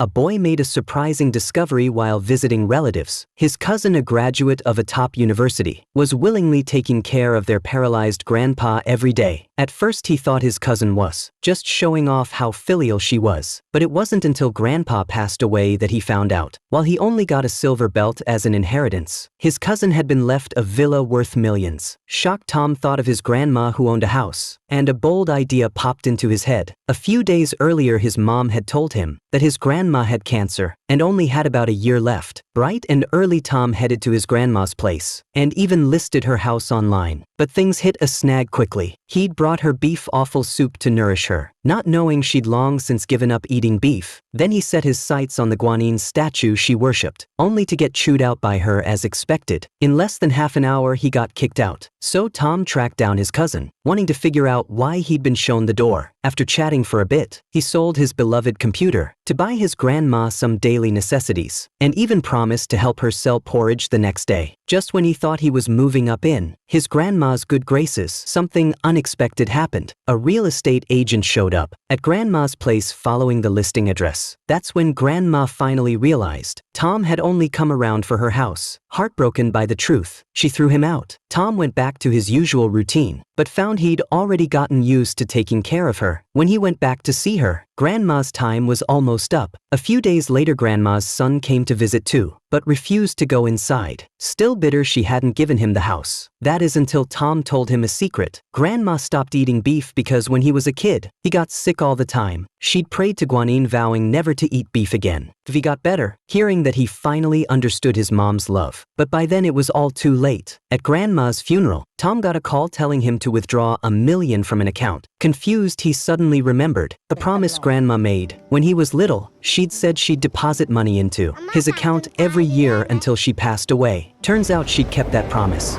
a boy made a surprising discovery while visiting relatives. His cousin, a graduate of a top university, was willingly taking care of their paralyzed grandpa every day. At first he thought his cousin was just showing off how filial she was, but it wasn't until grandpa passed away that he found out. While he only got a silver belt as an inheritance, his cousin had been left a villa worth millions. Shocked, Tom thought of his grandma who owned a house, and a bold idea popped into his head. A few days earlier his mom had told him that his grandma had cancer and only had about a year left. Bright and early, Tom headed to his grandma's place and even listed her house online. But things hit a snag quickly. He'd brought her beef offal soup to nourish her, not knowing she'd long since given up eating beef. Then he set his sights on the Guanyin statue she worshipped, only to get chewed out by her as expected. In less than half an hour he got kicked out. So Tom tracked down his cousin, wanting to figure out why he'd been shown the door. After chatting for a bit, he sold his beloved computer to buy his grandma some daily necessities, and even promised to help her sell porridge the next day. Just when he thought he was moving up in his grandma's good graces, something unexpected happened. A real estate agent showed up at grandma's place following the listing address. That's when grandma finally realized Tom had only come around for her house. Heartbroken by the truth, she threw him out. Tom went back to his usual routine, but found he'd already gotten used to taking care of her. When he went back to see her, grandma's time was almost up. A few days later, grandma's son came to visit too, but refused to go inside. Still bitter she hadn't given him the house. That is until Tom told him a secret. Grandma stopped eating beef because when he was a kid, he got sick all the time. She'd prayed to Guanyin, vowing never to eat beef again. He got better, hearing that he finally understood his mom's love. But by then it was all too late. At grandma's funeral, Tom got a call telling him to withdraw $1 million from an account. Confused, he suddenly remembered the promise grandma made. When he was little, she'd said she'd deposit money into his account every year until she passed away. Turns out she'd kept that promise.